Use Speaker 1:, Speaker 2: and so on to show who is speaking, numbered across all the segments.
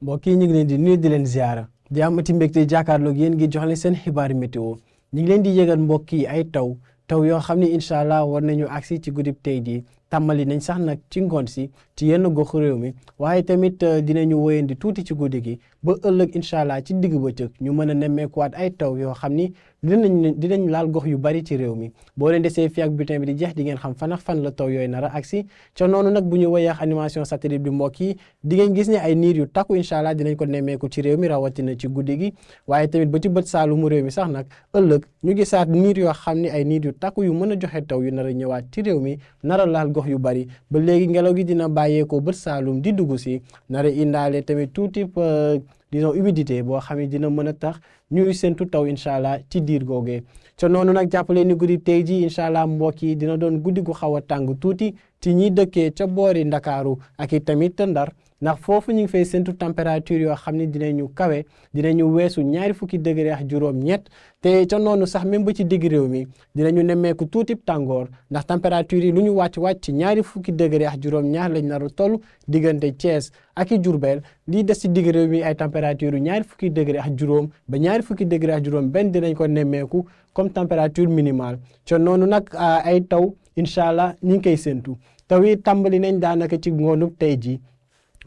Speaker 1: mbokk yi ñu ngi leen di nuyu di leen ziara di amati mbégte jàkkaarloog yéen ngi jox leen seen xibaari météo ñu ngi leen di yëgal mbokk yi ay taw yoo xam ne incha allah war nañu agsi ci guddib tey jii tàmbali nañ sax nag ci ngoon si ci yenn goxu réew mi waaye tamit dinañu wéyandi tuuti ci guddi gi ba ëllëg incha allah ci digg bëccëg ñu mën a nemmeekuwaat ay taw yoo xam ni dinañ laal gox yu bari ci réew mi boo leen desee fi ak bulletin bi di jeex di ngeen xam fan ak fan la taw yooyu nar a agsi ca noonu nag bu ñu wéyee animation satellite bi mbokk yi di ngeen gis ne ay niir yu takku incha allah dinañ ko nemmeeku ci réew mi rawatina ci guddi gi waaye tamit ba ci bët saalumu réew mi sax nag ëllëg ñu gisaat niir yoo xam ne ay niir yu takku yu mën a joxe taw yu nar a ñëwaat ci réew mi nar a laal gox yu bari ba léegi ngelaw gi dina bàyyeekoo bët saalum di dugg si nar a indaale tamit tuuti disons humidité boo xam ne dina mën a tax ñuy séntu taw incha allah ci diir googee ca noonu nag jàppale ni guddi tey ji incha allah mbokk yi dina doon guddi gu xaw a tàng tuuti ci ñi dëkkee ca boori Ndakaaru ak i tamit Ndar ndax foofu ñu ngi fay séntu température yoo xam ne dinañu kawe dinañu weesu 20 degré ak juróom-ñett te ca noonu sax même ba ci digg réew mi dinañu nemmeeku tuuti tàngoor ndax température yi lu ñu wàcc ci 20 degré ak juróom-ñaar lañ nar a toll diggante Thiès ak i Diourbel lii des ci digg réew mi ay température yu 20 degré ak juróom ba 20 degré ak juróom benn dinañ ko nemmeeku comme température minimale ca noonu nag ay taw incha allah ñu ngi koy séntu taw yi tàmbali nañ daanaka ci ngoonu tey ji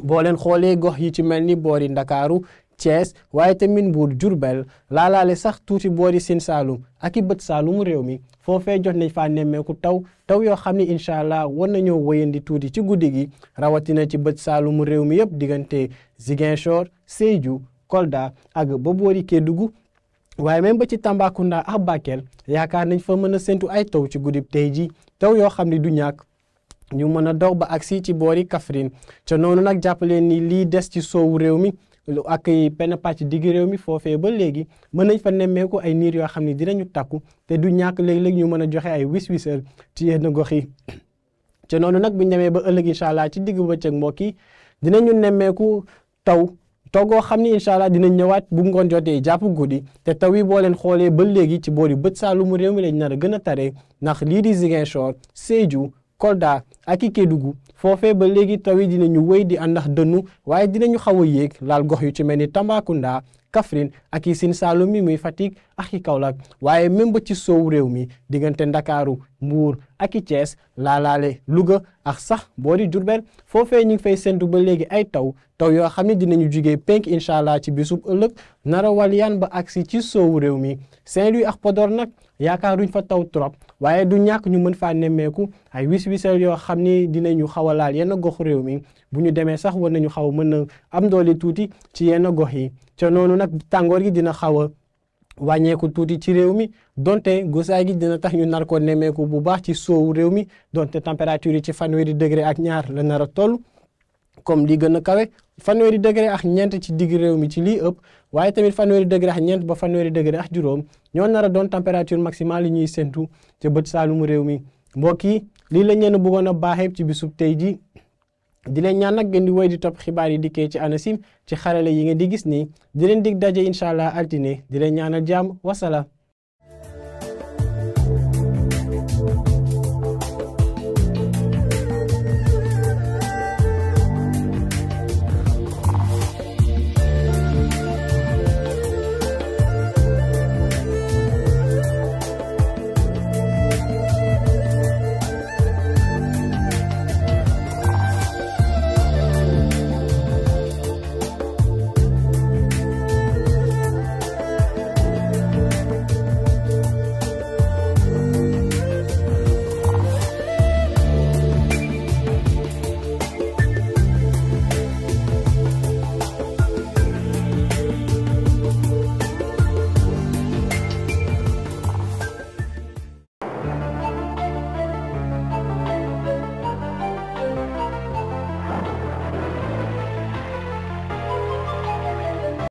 Speaker 1: boo leen xoolee gox yi ci mel ni boori Ndakaaru Thiès waaye tamit Mbuur Diourbel laalaale sax tuuti boori Sine Saalum ak i bët saalumu réew mi foofee jot nañ faa nemmeeku taw yoo xam ne incha allah war nañoo wëyandi tuuti ci guddi gi rawatina ci bët saalumu réew mi yëpp diggante Ziguinchor Sédhiou Kolda ak ba boori Kédougou waaye même ba ci Tambacounda ak Bakel yaakaar nañ fa mën a séntu ay taw ci guddib tey ji taw yoo xam ne du ñàkk ñu mën a dox ba agsi ci boori Kaffrine ca noonu nag jàppaleen ni lii des ci soowu réew mi ak benn pàcc digg réew mi foofee ba léegi mën nañ fa nemmeeku ay niir yoo xam ne dinañu takku te du ñàkk léeg-léeg ñu mën a joxe ay wis-wisal ci yenn gox yi ca noonu nag bu ñu demee ba ëllëg incha allah ci digg bëccëg mbokk yi dinañu nemmeeku taw goo xam ni incha allah dinañ ñëwaat bu ngoon jotee jàpp guddi te taw yi boo leen xoolee ba léegi ci boori bët saalumu réew mi lañ nar a gën a taree ndax lii di Ziguinchor Sédhiou Kolda ak i Kédougou foofee ba léegi taw yi dinañu wéy di àndax dënnu waaye dinañu xaw a yéeg laal gox yu ci mel ni Tambacounda Kaffrine ak i Sine Saalum mi muy Fatick ak i Kaolack waaye même ba ci soowu réew mi diggante Ndakaaru Mbuur ak i Thiès laalaale Louga ak sax boori Diourbel foofee ñu ngi fay séntu ba léegi ay taw yoo xam ne dinañu jugee penk incha allah ci bisub ëllëg nara walyaan ba agsi ci soowu réew mi Saint-Louis ak Podor nag yaakaaruñ fa taw trop waaye du ñàkk ñu mën faa nemmeeku ay wis-wisal yoo xam ni dinañu xaw a laal yenn gox réew mi bu ñu demee sax war nañu xaw mën a am doole tuuti ci yenn gox yi ca noonu nag tàngoor gi dina xaw a wàññeeku tuuti ci réew mi donte gusaay gi dina tax ñu nar ko nemmeeku bu baax ci soowu réew mi donte température yi ci 20 degré ak ñaar la nar a toll comme li gën a kawe 20 degré ak ñeent ci digg réew mi ci lii ëpp waaye tamit 20 degré ak ñeent ba 20 degré ak juróom ñoo nar a doon température maximale yi ñuy séntu ca bët saalumu réew mi mbokk yi lii lañ leen bëggoon a baaxee ci bisub tey ji di leen ñaan nag ngeen di woy di topp xibaar yi dikkee ci ANACIM ci xarale yi ngeen di gis nii di leen dig daje incha allah altine di leen ñaanal jàmm wasalaam